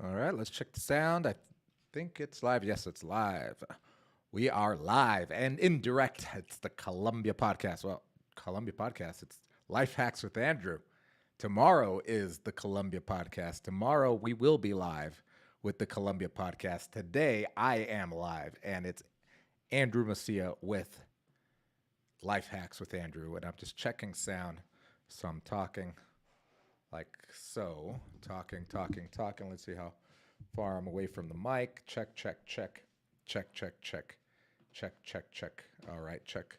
All right, let's check the sound. I think it's live. Yes, it's live. We are live and indirect. It's the Columbia Podcast. Well, Columbia Podcast. It's Life Hacks with Andrew. Tomorrow is the Columbia Podcast. Tomorrow we will be live with the Columbia Podcast. Today I am live, and it's Andrew Macia with Life Hacks with Andrew. And I'm just checking sound. So I'm talking like so. Talking. Let's see how far I'm away from the mic. Check. Check. All right, check.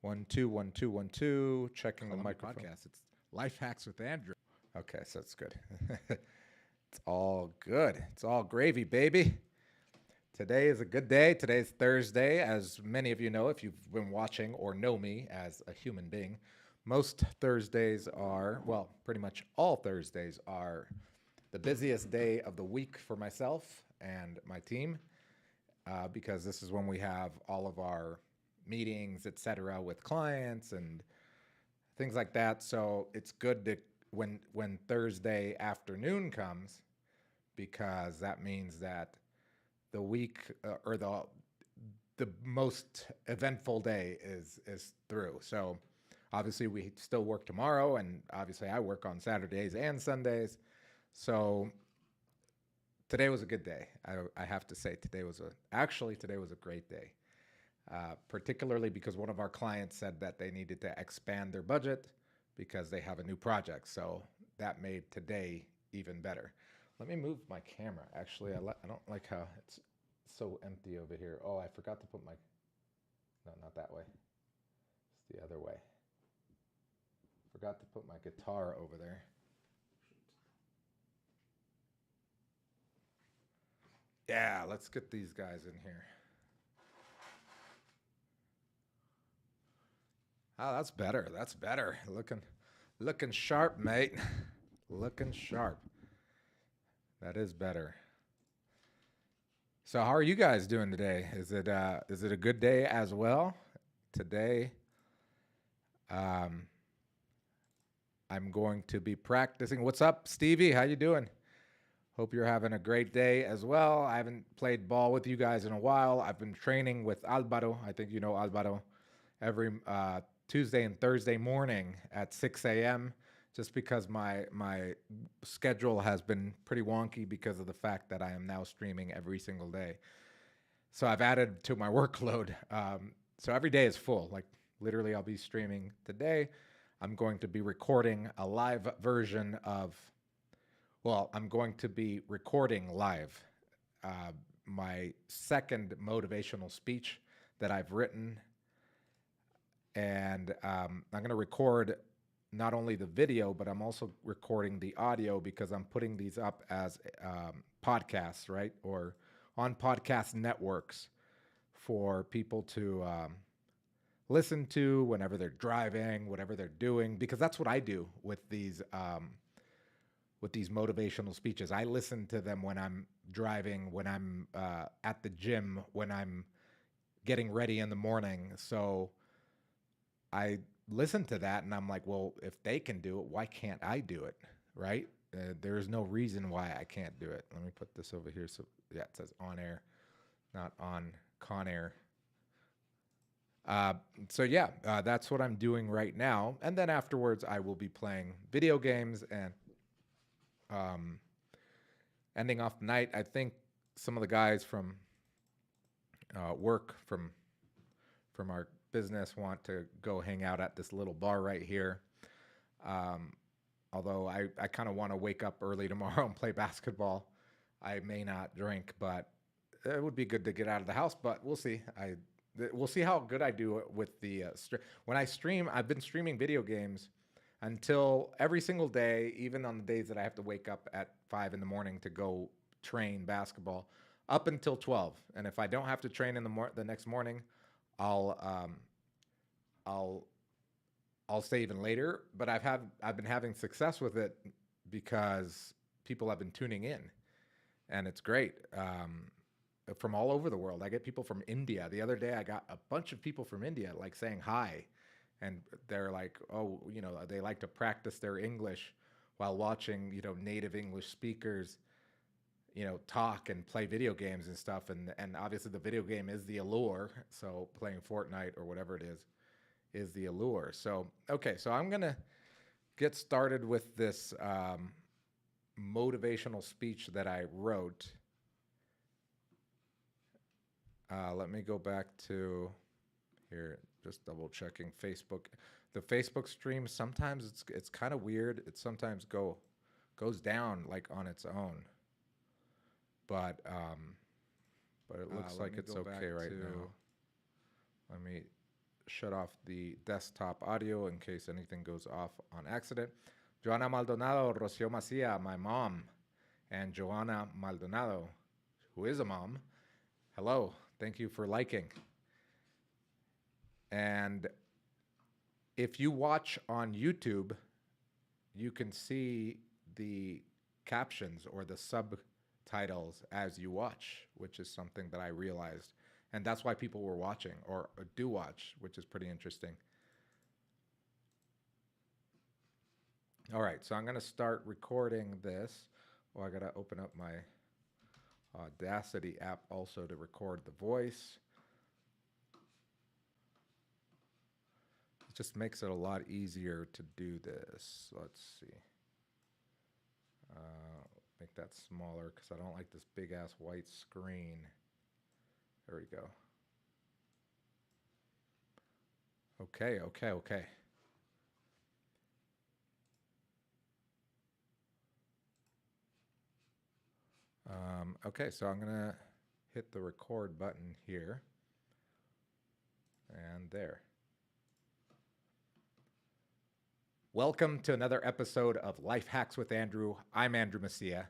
1 2 1 2 1 2. Checking the microphone. Podcast. It's Life Hacks with Andrew. Okay, so it's good. It's all good. It's all gravy, baby. Today is a good day. Today's Thursday. As many of you know, if you've been watching or know me as a human being, most Thursdays are, well, pretty much all Thursdays are the busiest day of the week for myself and my team, because this is when we have all of our meetings, etc., with clients and things like that. So it's good to when Thursday afternoon comes, because that means that the week or the most eventful day is through. So obviously we still work tomorrow, and obviously I work on Saturdays and Sundays. So today was a good day. I have to say today was a great day. Particularly because one of our clients said that they needed to expand their budget because they have a new project. So that made today even better. Let me move my camera. Actually, I don't like how it's so empty over here. Oh, I forgot to put my, no, not that way. It's the other way. Forgot to put my guitar over there. Yeah, let's get these guys in here. Oh, that's better. That's better. Looking sharp, mate. Looking sharp. That is better. So how are you guys doing today? Is it a good day as well? Today, um, I'm going to be practicing. What's up, Stevie? How you doing? Hope you're having a great day as well. I haven't played ball with you guys in a while. I've been training with Alvaro. I think you know Alvaro. Every Tuesday and Thursday morning at 6 a.m. Just because my schedule has been pretty wonky because of the fact that I am now streaming every single day. So I've added to my workload. So every day is full. Like literally, I'll be streaming today. I'm going to be recording a live version of. Well, I'm going to be recording live uh, my second motivational speech that I've written, and I'm going to record not only the video, but I'm also recording the audio because I'm putting these up as podcasts, right? Or on podcast networks for people to listen to whenever they're driving, whatever they're doing, because that's what I do with these motivational speeches. I listen to them when I'm driving, when I'm at the gym, when I'm getting ready in the morning. So I listen to that and I'm like, well, if they can do it, why can't I do it? Right? There is no reason why I can't do it. Let me put this over here. So, yeah, it says on air, not on Con Air. Uh, so, yeah, that's what I'm doing right now. And then afterwards, I will be playing video games and um, ending off the night. I think some of the guys from work from our business want to go hang out at this little bar right here. Um, Although I kind of want to wake up early tomorrow and play basketball. I may not drink, but it would be good to get out of the house. But we'll see. We'll see how good I do with the when I stream. I've been streaming video games until every single day, even on the days that I have to wake up at 5 in the morning to go train basketball, up until 12. And if I don't have to train in the next morning, I'll I'll I'll stay even later. But I've been having success with it because people have been tuning in, and it's great. From all over the world. I get people from India. The other day, I got a bunch of people from India like saying hi, and they're like, oh, they like to practice their English while watching, native English speakers talk and play video games and stuff. And obviously the video game is the allure. So playing Fortnite or whatever it is the allure. So, okay. So I'm going to get started with this motivational speech that I wrote. Let me go back to here, just double checking Facebook. The Facebook stream, sometimes it's kind of weird. It sometimes goes down like on its own. But it looks like it's okay right now. Let me shut off the desktop audio in case anything goes off on accident. Joanna Maldonado, Rocio Macia, my mom, and Joanna Maldonado, who is a mom. Hello, thank you for liking. And if you watch on YouTube, you can see the captions or the subtitles as you watch, which is something that I realized. And that's why people were watching or do watch, which is pretty interesting. All right, so I'm going to start recording this. Oh, I got to open up my Audacity app also to record the voice. It just makes it a lot easier to do this. Let's see. Make that smaller because I don't like this big ass white screen. There we go. Okay. Okay, so I'm gonna hit the record button here. And there. Welcome to another episode of Life Hacks with Andrew. I'm Andrew Macia.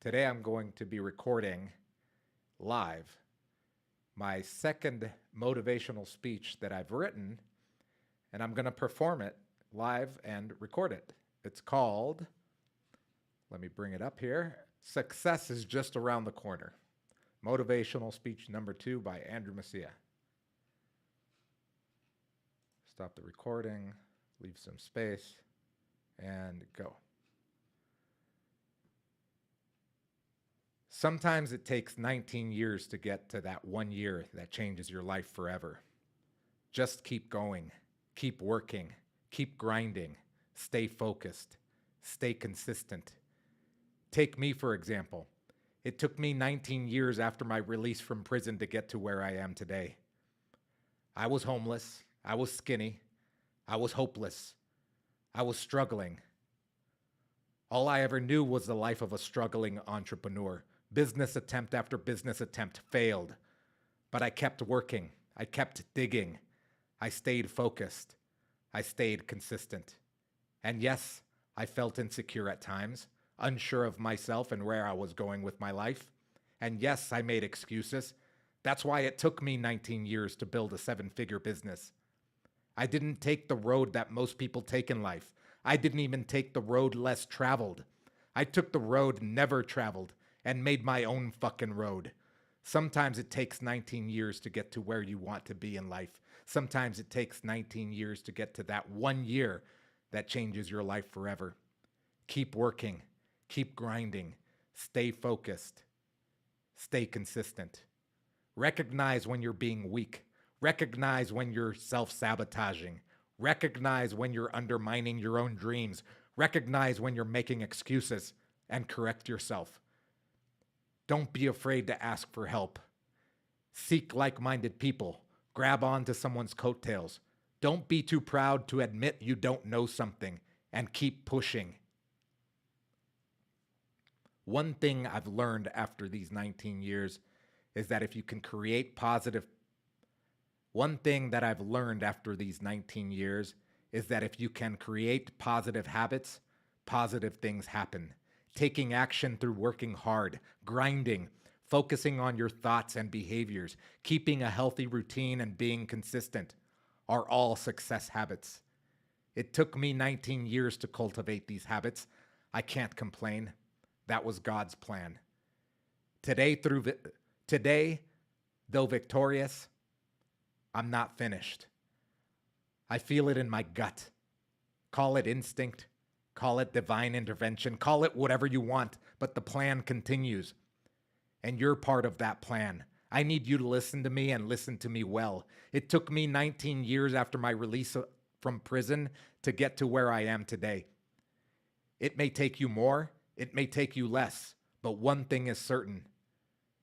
Today I'm going to be recording live my second motivational speech that I've written, and I'm going to perform it live and record it. It's called, let me bring it up here, Success is Just Around the Corner. Motivational speech number 2 by Andrew Macia. Stop the recording, leave some space, and go. Sometimes it takes 19 years to get to that 1 year that changes your life forever. Just keep going, keep working, keep grinding, stay focused, stay consistent. Take me, for example. It took me 19 years after my release from prison to get to where I am today. I was homeless, I was skinny, I was hopeless, I was struggling. All I ever knew was the life of a struggling entrepreneur. Business attempt after business attempt failed. But I kept working. I kept digging. I stayed focused. I stayed consistent. And yes, I felt insecure at times, unsure of myself and where I was going with my life. And yes, I made excuses. That's why it took me 19 years to build a 7-figure business. I didn't take the road that most people take in life. I didn't even take the road less traveled. I took the road never traveled and made my own fucking road. Sometimes it takes 19 years to get to where you want to be in life. Sometimes it takes 19 years to get to that 1 year that changes your life forever. Keep working, keep grinding, stay focused, stay consistent. Recognize when you're being weak. Recognize when you're self-sabotaging. Recognize when you're undermining your own dreams. Recognize when you're making excuses and correct yourself. Don't be afraid to ask for help. Seek like-minded people. Grab onto someone's coattails. Don't be too proud to admit you don't know something and keep pushing. One thing I've learned after these 19 years is that if you can create positive habits, positive things happen. Taking action through working hard, grinding, focusing on your thoughts and behaviors, keeping a healthy routine and being consistent are all success habits. It took me 19 years to cultivate these habits. I can't complain. That was God's plan. Today, though victorious, I'm not finished. I feel it in my gut. Call it instinct, call it divine intervention, call it whatever you want, but the plan continues. and you're part of that plan. I need you to listen to me and listen to me well. It took me 19 years after my release from prison to get to where I am today. It may take you more, it may take you less, but one thing is certain.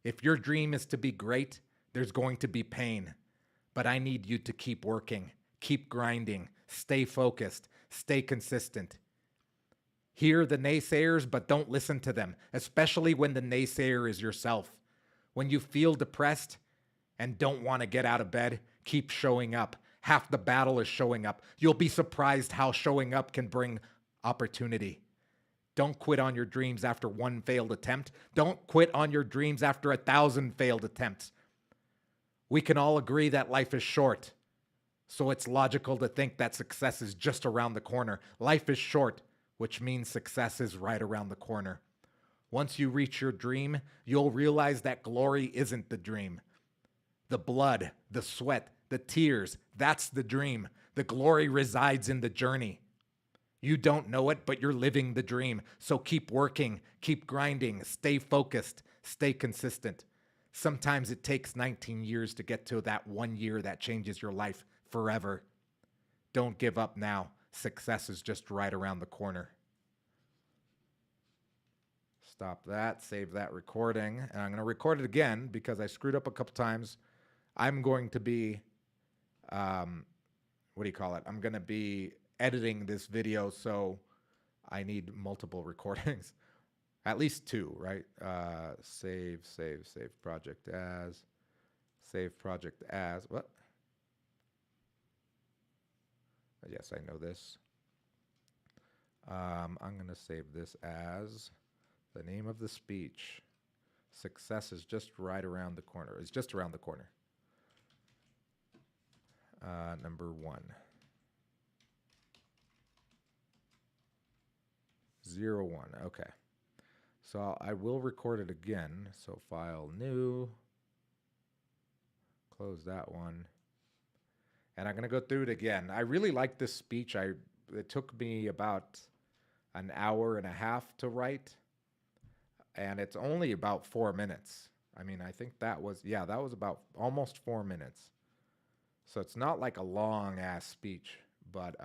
If your dream is to be great, there's going to be pain. But I need you to keep working, keep grinding, stay focused, stay consistent. Hear the naysayers, but don't listen to them, especially when the naysayer is yourself. When you feel depressed and don't want to get out of bed, keep showing up. Half the battle is showing up. You'll be surprised how showing up can bring opportunity. Don't quit on your dreams after one failed attempt. Don't quit on your dreams after 1,000 failed attempts. We can all agree that life is short, so it's logical to think that success is just around the corner. Life is short, which means success is right around the corner. Once you reach your dream, you'll realize that glory isn't the dream. The blood, the sweat, the tears, that's the dream. The glory resides in the journey. You don't know it, but you're living the dream. So keep working, keep grinding, stay focused, stay consistent. Sometimes it takes 19 years to get to that 1 year that changes your life forever. Don't give up now. Success is just right around the corner. Stop that, save that recording, and I'm going to record it again because I screwed up a couple times. I'm going to be, I'm going to be editing this video, so I need multiple recordings. At least 2, right? Save project as, what? Yes, I know this. I'm going to save this as the name of the speech. Success is just right around the corner. It's just around the corner. Number 1. 01. Okay. So I will record it again. So file new. Close that one. And I'm going to go through it again. I really like this speech. It took me about an hour and a half to write. And it's only about 4 minutes. I mean, I think that was about almost 4 minutes. So it's not like a long ass speech, but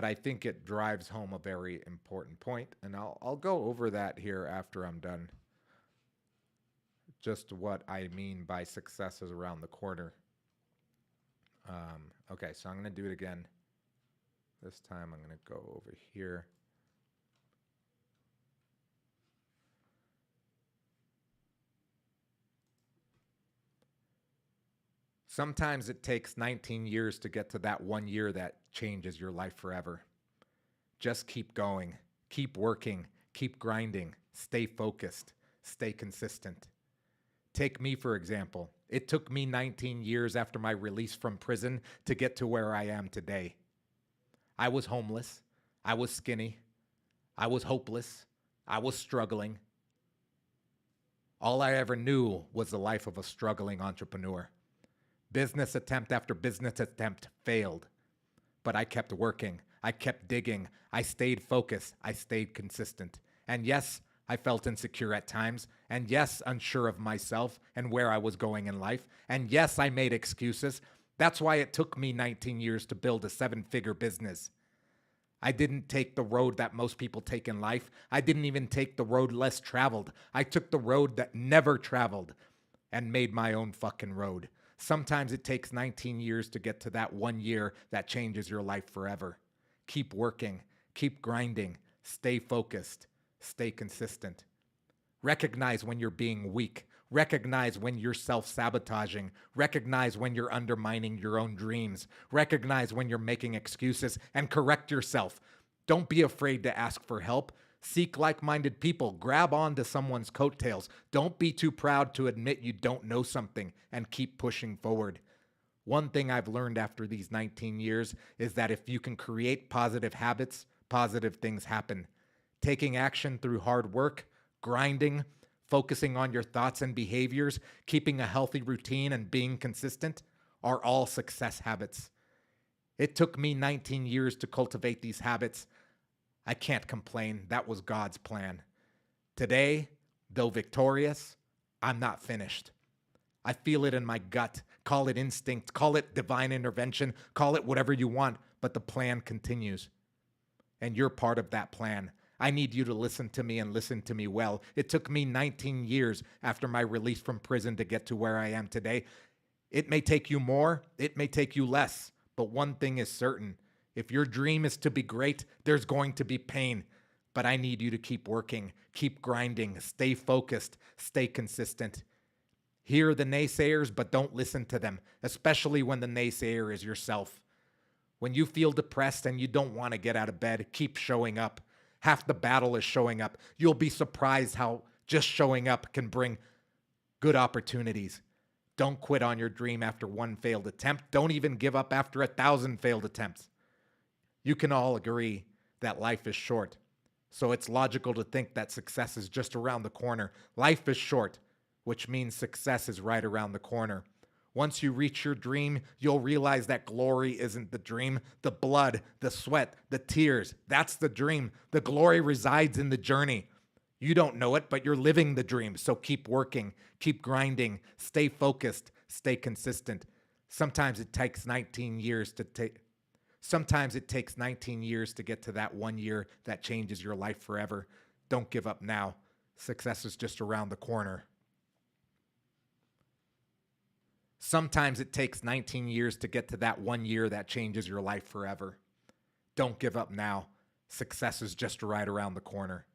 I think it drives home a very important point, and I'll go over that here after I'm done. Just what I mean by success is around the corner. Okay, so I'm going to do it again. This time I'm going to go over here. Sometimes it takes 19 years to get to that 1 year that changes your life forever. Just keep going, keep working, keep grinding, stay focused, stay consistent. Take me, for example. It took me 19 years after my release from prison to get to where I am today. I was homeless. I was skinny. I was hopeless. I was struggling. All I ever knew was the life of a struggling entrepreneur. Business attempt after business attempt failed. But I kept working. I kept digging. I stayed focused. I stayed consistent. And yes, I felt insecure at times. And yes, unsure of myself and where I was going in life. And yes, I made excuses. That's why it took me 19 years to build a 7-figure business. I didn't take the road that most people take in life. I didn't even take the road less traveled. I took the road that never traveled and made my own fucking road. Sometimes it takes 19 years to get to that 1 year that changes your life forever. Keep working, keep grinding, stay focused, stay consistent. Recognize when you're being weak. Recognize when you're self-sabotaging. Recognize when you're undermining your own dreams. Recognize when you're making excuses and correct yourself. Don't be afraid to ask for help. Seek like-minded people. Grab onto someone's coattails. Don't be too proud to admit you don't know something and keep pushing forward. One thing I've learned after these 19 years is that if you can create positive habits, positive things happen. Taking action through hard work, grinding, focusing on your thoughts and behaviors, keeping a healthy routine, and being consistent are all success habits. It took me 19 years to cultivate these habits. I can't complain. That was God's plan. Today, Though victorious, I'm not finished. I feel it in my gut. Call it instinct, call it divine intervention, call it whatever you want, but the plan continues. And you're part of that plan. I need you to listen to me and listen to me well. It took me 19 years after my release from prison to get to where I am today. It may take you more, it may take you less, but one thing is certain. If your dream is to be great, there's going to be pain. But I need you to keep working, keep grinding, stay focused, stay consistent. Hear the naysayers, but don't listen to them, especially when the naysayer is yourself. When you feel depressed and you don't want to get out of bed, keep showing up. Half the battle is showing up. You'll be surprised how just showing up can bring good opportunities. Don't quit on your dream after one failed attempt. Don't even give up after 1,000 failed attempts. You can all agree that life is short. So it's logical to think that success is just around the corner. Life is short, which means success is right around the corner. Once you reach your dream, you'll realize that glory isn't the dream. The blood, the sweat, the tears, that's the dream. The glory resides in the journey. You don't know it, but you're living the dream. So keep working, keep grinding, stay focused, stay consistent. Sometimes it takes 19 years to get to that 1 year that changes your life forever. Don't give up now. Success is just around the corner. Sometimes it takes 19 years to get to that 1 year that changes your life forever. Don't give up now. Success is just right around the corner.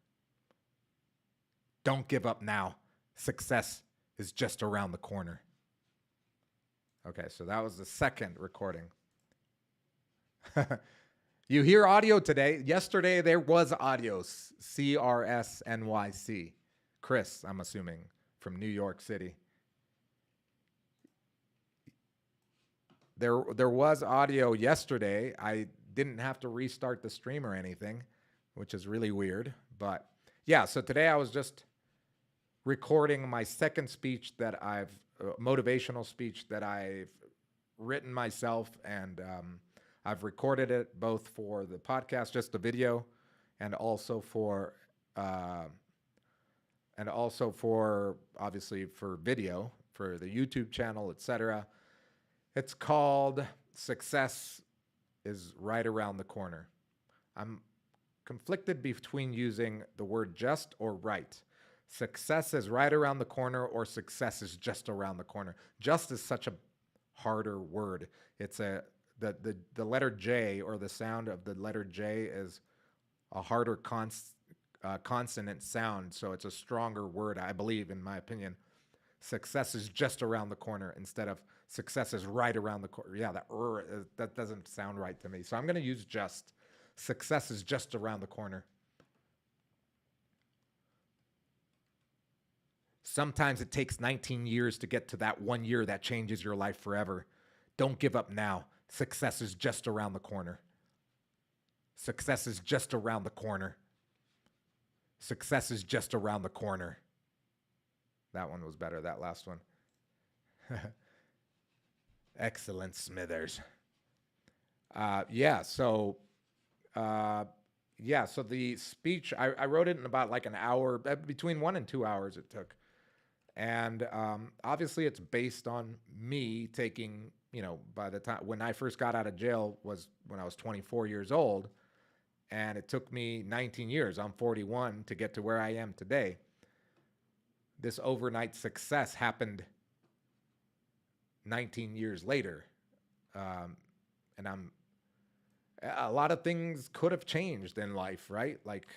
Don't give up now. Success is just around the corner. Okay, so that was the second recording. You hear audio today. Yesterday there was audio. CRSNYC. Chris, I'm assuming, from New York City. There was audio yesterday. I didn't have to restart the stream or anything, which is really weird. But yeah, so today I was just recording my second speech that motivational speech that I've written myself, and I've recorded it both for the podcast, just the video, and also for obviously for video for the YouTube channel, etc. It's called Success is Right Around the Corner. I'm conflicted between using the word just or right. Success is right around the corner, or success is just around the corner. Just is such a harder word. It's the letter J, or the sound of the letter J, is a harder consonant sound, so it's a stronger word, I believe, in my opinion. Success is just around the corner instead of success is right around the corner. Yeah, that doesn't sound right to me. So I'm going to use just. Success is just around the corner. Sometimes it takes 19 years to get to that 1 year that changes your life forever. Don't give up now. Success is just around the corner. Success is just around the corner. Success is just around the corner. That one was better, that last one. Excellent, Smithers. So the speech, I wrote it in about like an hour, between 1 and 2 hours it took. And obviously it's based on me taking, by the time when I first got out of jail was when I was 24 years old. And it took me 19 years, I'm 41, to get to where I am today. This overnight success happened 19 years later. And a lot of things could have changed in life, right? Like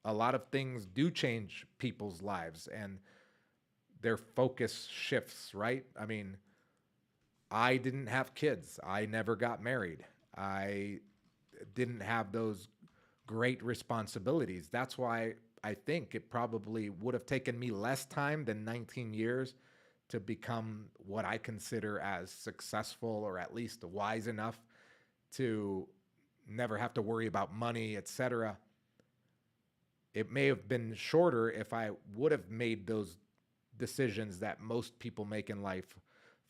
a lot of things do change people's lives and their focus shifts, right? I mean, I didn't have kids. I never got married. I didn't have those great responsibilities. That's why I think it probably would have taken me less time than 19 years to become what I consider as successful, or at least wise enough to never have to worry about money, etc. It may have been shorter if I would have made those decisions that most people make in life.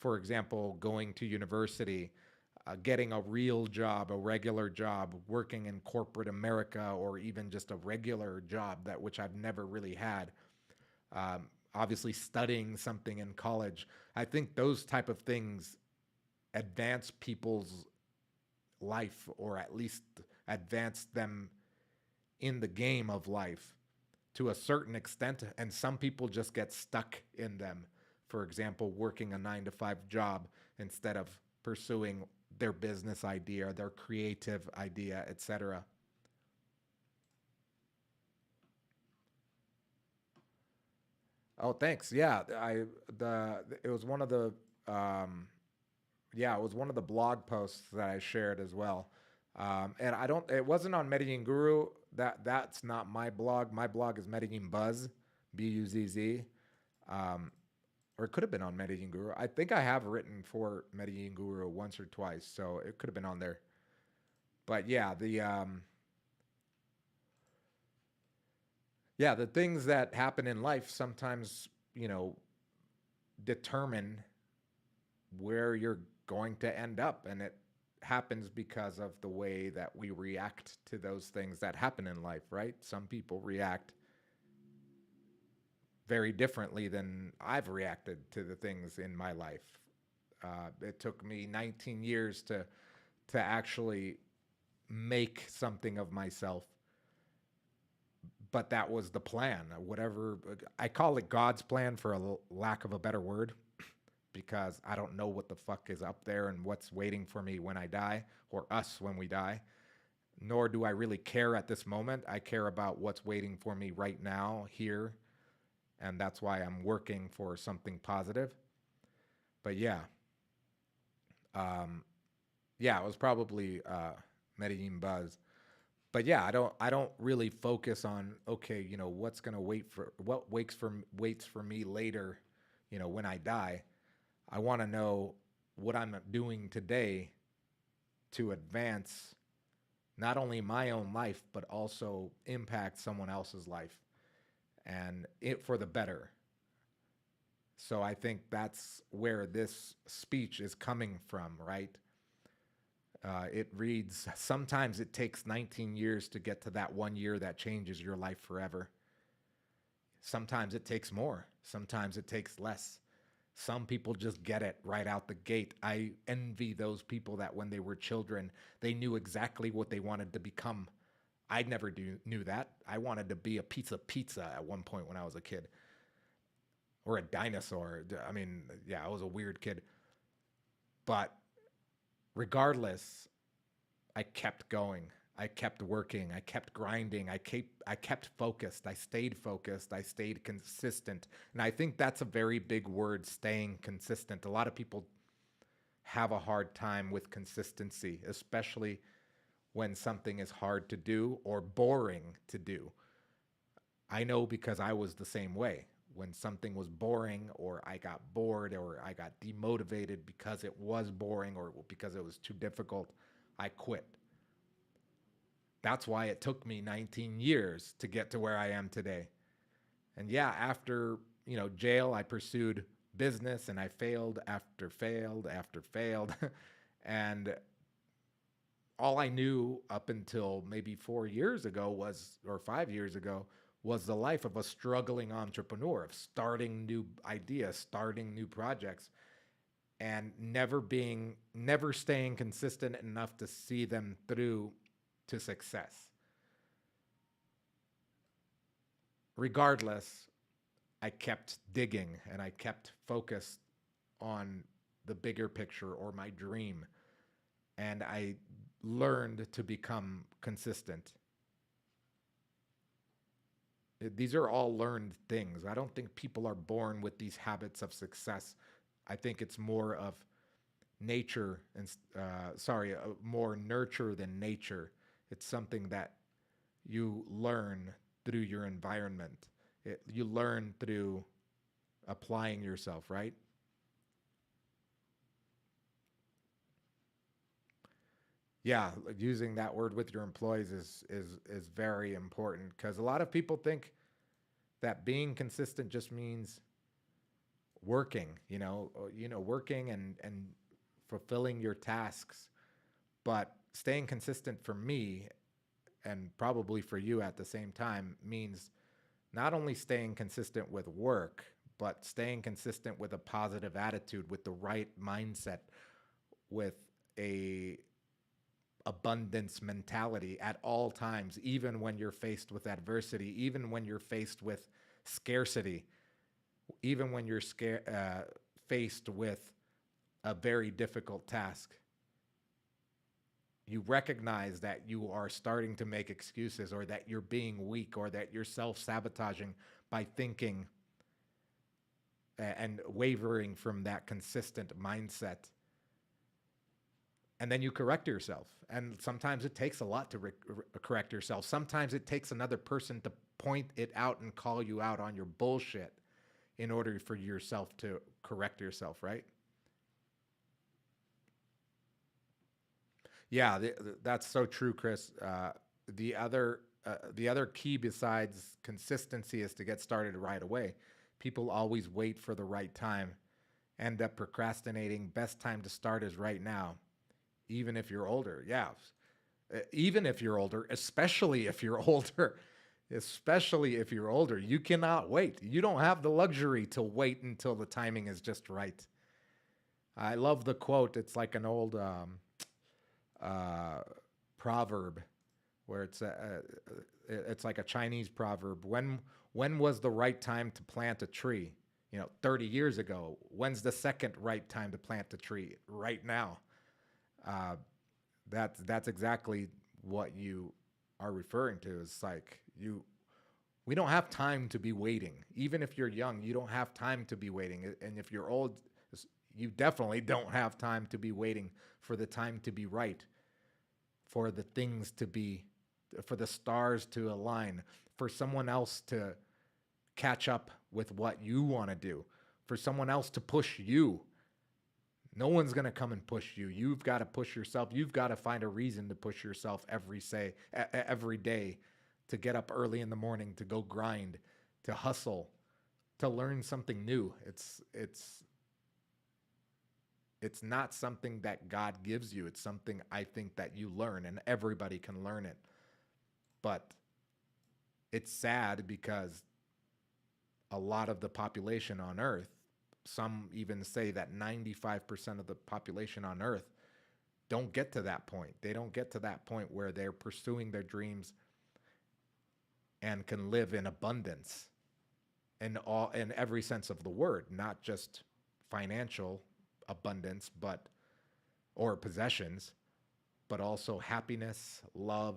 For example, going to university, getting a real job, a regular job, working in corporate America, or even just a regular job which I've never really had. Obviously, studying something in college. I think those type of things advance people's life, or at least advance them in the game of life to a certain extent. And some people just get stuck in them. For example, working a 9 to 5 job instead of pursuing their business idea, their creative idea, etc. Oh, thanks. Yeah, I the it was one of the um, yeah, it was one of the blog posts that I shared as well. And I don't. It wasn't on Medellin Guru. That's not my blog. My blog is Medellin Buzz, Buzz. Um, or it could have been on Medellin Guru. I think I have written for Medellin Guru once or twice, so it could have been on there. But yeah, the things that happen in life sometimes, determine where you're going to end up, and it happens because of the way that we react to those things that happen in life, right? Some people react very differently than I've reacted to the things in my life. It took me 19 years to actually make something of myself, but that was the plan. Whatever, I call it God's plan for a lack of a better word, because I don't know what the fuck is up there and what's waiting for me when I die, or us when we die. Nor do I really care at this moment. I care about what's waiting for me right now, here, and that's why I'm working for something positive. But um, yeah, it was probably Medellin Buzz. But yeah, I don't really focus on, okay, what's gonna waits for me later, when I die. I want to know what I'm doing today to advance not only my own life but also impact someone else's life, and it for the better. So I think that's where this speech is coming from, right? It reads, sometimes it takes 19 years to get to that 1 year that changes your life forever. Sometimes it takes more, sometimes it takes less. Some people just get it right out the gate. I envy those people that when they were children, they knew exactly what they wanted to become. I never knew that. I wanted to be a pizza at one point when I was a kid, or a dinosaur. I mean, yeah, I was a weird kid. But regardless, I kept going. I kept working. I kept grinding. I kept focused. I stayed focused. I stayed consistent. And I think that's a very big word, staying consistent. A lot of people have a hard time with consistency, especially when something is hard to do or boring to do. I know because I was the same way. When something was boring, or I got bored, or I got demotivated because it was boring or because it was too difficult, I quit. That's why it took me 19 years to get to where I am today. And yeah, after, jail, I pursued business, and I failed after failed after failed. And all I knew up until maybe 4 years ago was, or 5 years ago, was the life of a struggling entrepreneur, of starting new ideas, starting new projects, and never staying consistent enough to see them through to success. Regardless, I kept digging, and I kept focused on the bigger picture, or my dream, and I learned to become consistent. These are all learned things. I don't think people are born with these habits of success. I think it's more of nature, and more nurture than nature. It's something that you learn through your environment. You learn through applying yourself, right? Yeah, like, using that word with your employees is very important, because a lot of people think that being consistent just means working, working and fulfilling your tasks. But staying consistent for me, and probably for you at the same time, means not only staying consistent with work, but staying consistent with a positive attitude, with the right mindset, with a abundance mentality at all times, even when you're faced with adversity, even when you're faced with scarcity, even when you're faced with a very difficult task. You recognize that you are starting to make excuses, or that you're being weak, or that you're self sabotaging by thinking and wavering from that consistent mindset. And then you correct yourself. And sometimes it takes a lot to correct yourself. Sometimes it takes another person to point it out and call you out on your bullshit in order for yourself to correct yourself, right? Yeah, that's so true, Chris. The other key besides consistency is to get started right away. People always wait for the right time, end up procrastinating. Best time to start is right now, even if you're older. Yeah, even if you're older, especially if you're older, especially if you're older, you cannot wait. You don't have the luxury to wait until the timing is just right. I love the quote. It's like an old uh, proverb where it's like a Chinese proverb. When was the right time to plant a tree? 30 years ago. When's the second right time to plant a tree? Right now. Uh, that's exactly what you are referring to. It's like we don't have time to be waiting. Even if you're young, you don't have time to be waiting. And if you're old, you definitely don't have time to be waiting for the time to be right, for the things to be, for the stars to align, for someone else to catch up with what you want to do, for someone else to push you. No one's going to come and push you. You've got to push yourself. You've got to find a reason to push yourself every day, to get up early in the morning, to go grind, to hustle, to learn something new. It's not something that God gives you. It's something I think that you learn, and everybody can learn it. But it's sad because a lot of the population on Earth, some even say that 95% of the population on Earth don't get to that point. They don't get to that point where they're pursuing their dreams and can live in abundance in every sense of the word, not just financial abundance, or possessions, but also happiness, love,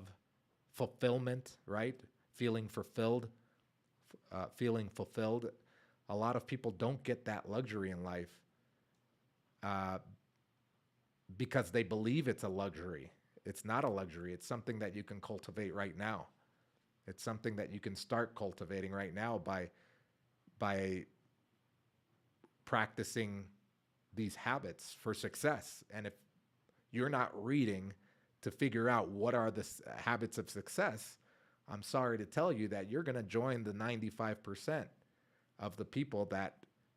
fulfillment, right? Feeling fulfilled. A lot of people don't get that luxury in life uh, because they believe it's a luxury. It's not a luxury. It's something that you can cultivate right now. It's something that you can start cultivating right now by practicing these habits for success. And if you're not reading to figure out what are the habits of success, I'm sorry to tell you that you're going to join the 95% of the people that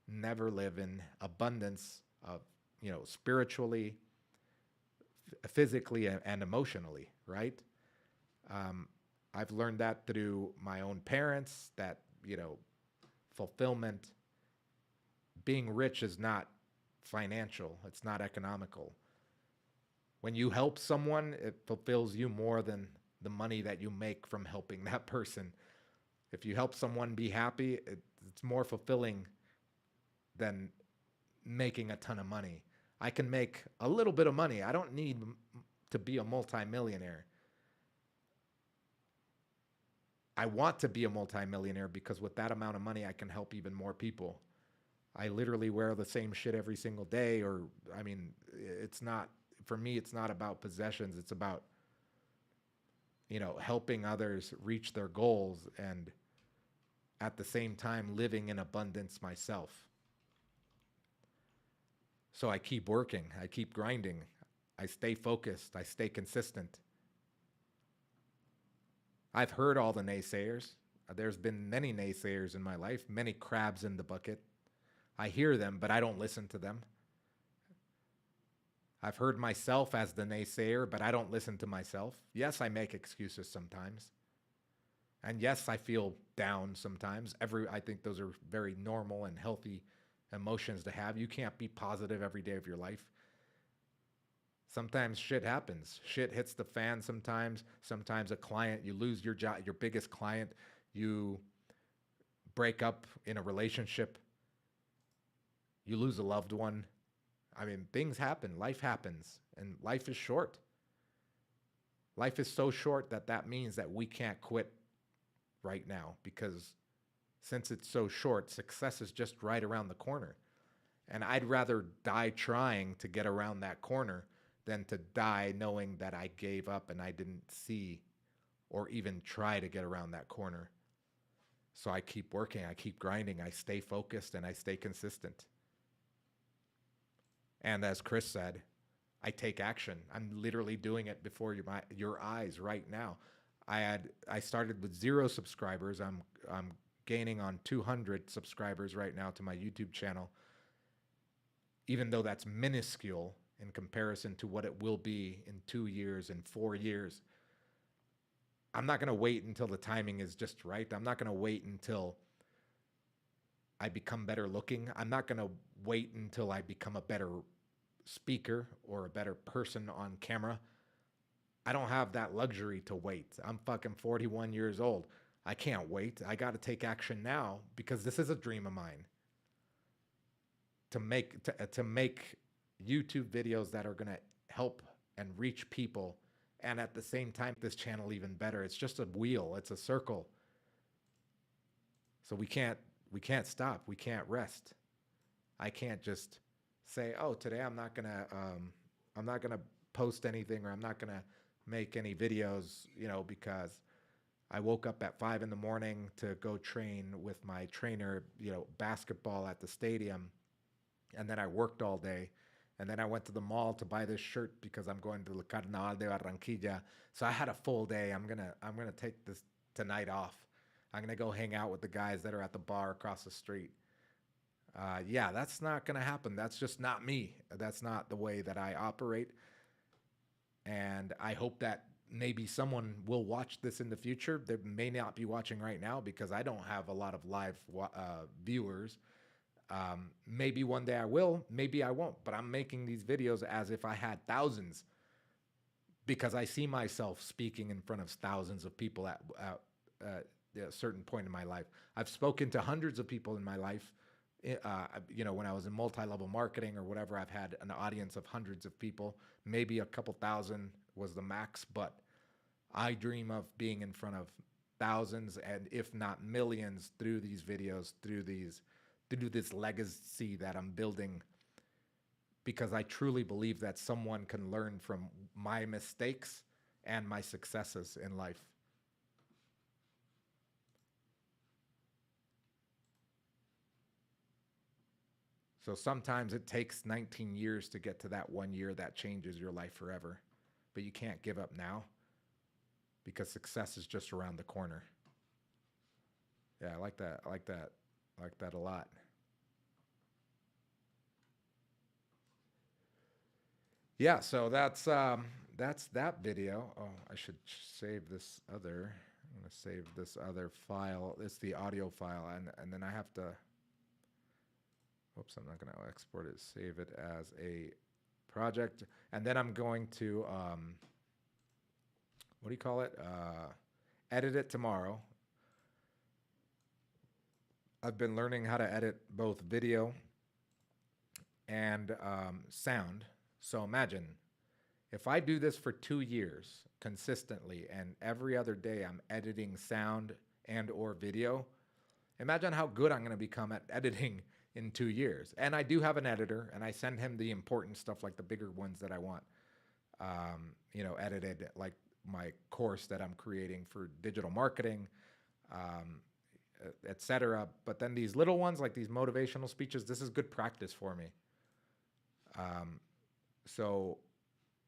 never live in abundance of, spiritually, physically, and emotionally, right? Um, I've learned that through my own parents, that, fulfillment, being rich is not financial, it's not economical. When you help someone, it fulfills you more than the money that you make from helping that person. If you help someone be happy, it's more fulfilling than making a ton of money. I can make a little bit of money. I don't need to be a multimillionaire. I want to be a multimillionaire because with that amount of money, I can help even more people. I literally wear the same shit every single day, or, I mean, it's not, for me, it's not about possessions. It's about, helping others reach their goals and at the same time living in abundance myself. So I keep working, I keep grinding, I stay focused, I stay consistent. I've heard all the naysayers. There's been many naysayers in my life, many crabs in the bucket. I hear them, but I don't listen to them. I've heard myself as the naysayer, but I don't listen to myself. Yes, I make excuses sometimes. And yes, I feel down sometimes. I think those are very normal and healthy emotions to have. You can't be positive every day of your life. Sometimes shit happens. Shit hits the fan sometimes. Sometimes a client, you lose your job, your biggest client, you break up in a relationship, you lose a loved one. I mean, things happen, life happens, and life is short. Life is so short that that means that we can't quit right now, because since it's so short, success is just right around the corner. And I'd rather die trying to get around that corner than to die knowing that I gave up and I didn't see or even try to get around that corner. So I keep working, I keep grinding, I stay focused, and I stay consistent. And as Chris said, I take action. I'm literally doing it before your eyes right now. I started with 0 subscribers. I'm gaining on 200 subscribers right now to my YouTube channel. Even though that's minuscule in comparison to what it will be in 2 years and 4 years. I'm not going to wait until the timing is just right. I'm not going to wait until I become better looking. I'm not going to wait until I become a better speaker or a better person on camera. I don't have that luxury to wait. I'm fucking 41 years old. I can't wait. I got to take action now, because this is a dream of mine. To make YouTube videos that are going to help and reach people, and at the same time this channel even better. It's just a wheel, it's a circle. So we can't stop. We can't rest. I can't just say, "Oh, today I'm not going to post anything, or I'm not going to make any videos, because I woke up at 5 in the morning to go train with my trainer, basketball at the stadium. And then I worked all day. And then I went to the mall to buy this shirt because I'm going to the Carnaval de Barranquilla. So I had a full day. I'm gonna take this tonight off. I'm gonna go hang out with the guys that are at the bar across the street." Yeah, that's not gonna happen. That's just not me. That's not the way that I operate. And I hope that maybe someone will watch this in the future. They may not be watching right now because I don't have a lot of live viewers. Maybe one day I will, maybe I won't, but I'm making these videos as if I had thousands, because I see myself speaking in front of thousands of people at a certain point in my life. I've spoken to hundreds of people in my life. When I was in multi-level marketing or whatever, I've had an audience of hundreds of people. Maybe a couple thousand was the max, but I dream of being in front of thousands, and if not millions, through these videos, through this legacy that I'm building, because I truly believe that someone can learn from my mistakes and my successes in life. So sometimes it takes 19 years to get to that 1 year that changes your life forever. But you can't give up now, because success is just around the corner. Yeah, I like that. I like that. I like that a lot. Yeah, so that's that video. Oh, I should save this other. I'm gonna save this other file. It's the audio file, and then I have to. Oops, I'm not gonna export it. Save it as a project, and then I'm going to what do you call it? Edit it tomorrow. I've been learning how to edit both video and sound. So imagine if I do this for 2 years consistently, and every other day I'm editing sound and or video. Imagine how good I'm going to become at editing in 2 years. And I do have an editor, and I send him the important stuff, like the bigger ones that I want, edited, like my course that I'm creating for digital marketing, etc. But then these little ones, like these motivational speeches, this is good practice for me. Um, so,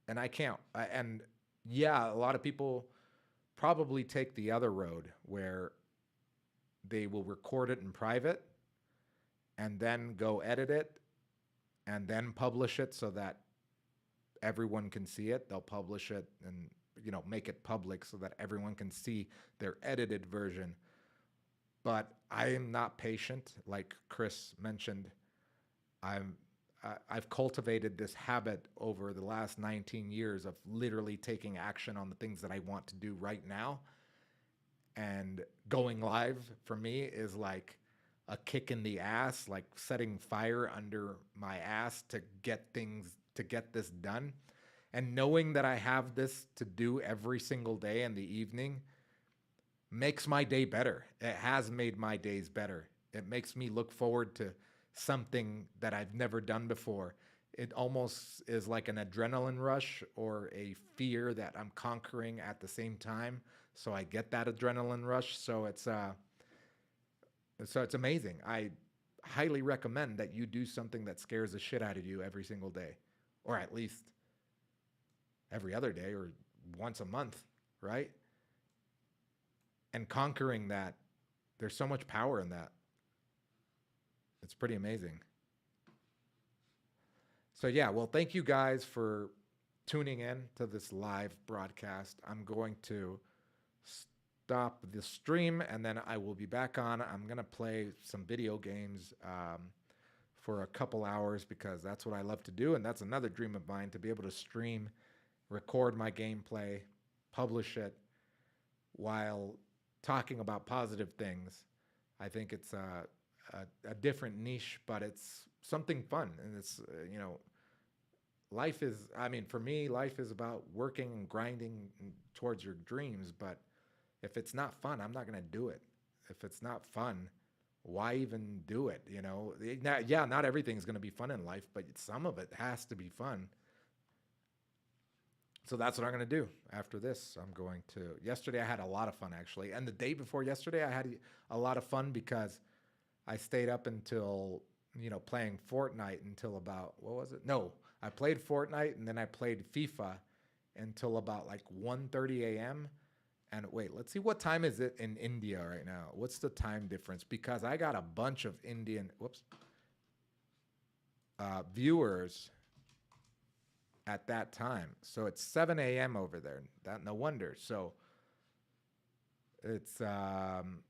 and I can't, and yeah, a lot of people probably take the other road where they will record it in private and then go edit it and then publish it so that everyone can see it. They'll publish it and make it public so that everyone can see their edited version. But I am not patient, like Chris mentioned. I'm I've cultivated this habit over the last 19 years of literally taking action on the things that I want to do right now. And going live for me is like a kick in the ass, like setting fire under my ass to get this done. And knowing that I have this to do every single day in the evening makes my day better. It has made my days better. It makes me look forward to something that I've never done before. It almost is like an adrenaline rush or a fear that I'm conquering at the same time. So I get that adrenaline rush. So it's amazing. I highly recommend that you do something that scares the shit out of you every single day, or at least every other day or once a month, right? And conquering that, there's so much power in that. It's pretty amazing. So, yeah, well, thank you guys for tuning in to this live broadcast. I'm going to stop the stream and then I will be back on. I'm going to play some video games for a couple hours because that's what I love to do. And that's another dream of mine, to be able to stream, record my gameplay, publish it while talking about positive things. I think it's a different niche, but it's something fun. And it's, life is, I mean, for me, life is about working and grinding towards your dreams. But if it's not fun, I'm not going to do it. If it's not fun, why even do it? Yeah, not everything's going to be fun in life, but some of it has to be fun. So that's what I'm going to do after this. Yesterday I had a lot of fun actually. And the day before yesterday I had a lot of fun because I stayed up until, playing Fortnite until about, what was it? No, I played Fortnite and then I played FIFA until about like 1:30 a.m. And wait, let's see, what time is it in India right now? What's the time difference? Because I got a bunch of Indian, viewers at that time. So it's 7 a.m. over there. No wonder. So it's 7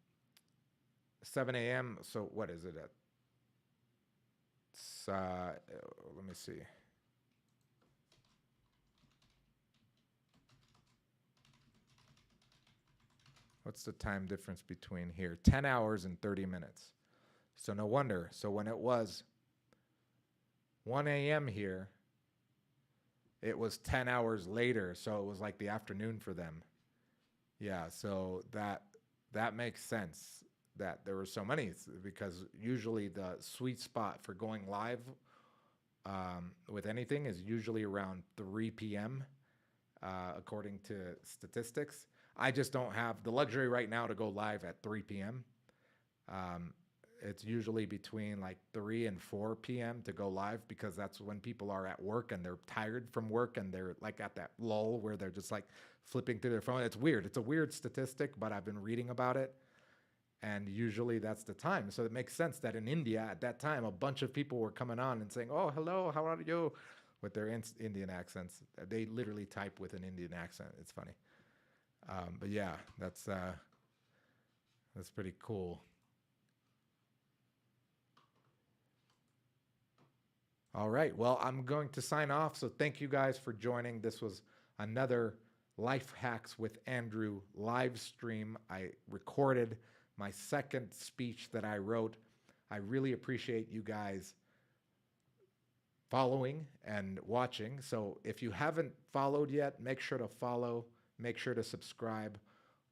a.m. So what is it at? Let me see. What's the time difference between here? 10 hours and 30 minutes. So no wonder. So when it was 1 a.m. here, it was 10 hours later. So it was like the afternoon for them. Yeah, so that makes sense that there were so many, because usually the sweet spot for going live with anything is usually around 3 p.m. According to statistics. I just don't have the luxury right now to go live at 3 p.m. It's usually between like 3 and 4 p.m. to go live because that's when people are at work and they're tired from work and they're like at that lull where they're just like flipping through their phone. It's weird. It's a weird statistic, but I've been reading about it. And usually that's the time. So it makes sense that in India at that time, a bunch of people were coming on and saying, "Oh, hello, how are you?" with their Indian accents. They literally type with an Indian accent. It's funny. But yeah, that's pretty cool. All right. Well, I'm going to sign off. So thank you guys for joining. This was another Life Hacks with Andrew live stream. I recorded my second speech that I wrote. I really appreciate you guys following and watching. So if you haven't followed yet, make sure to follow, make sure to subscribe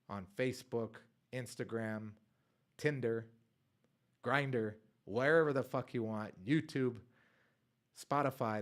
on Facebook, Instagram, Tinder, Grindr, wherever the fuck you want, YouTube, Spotify.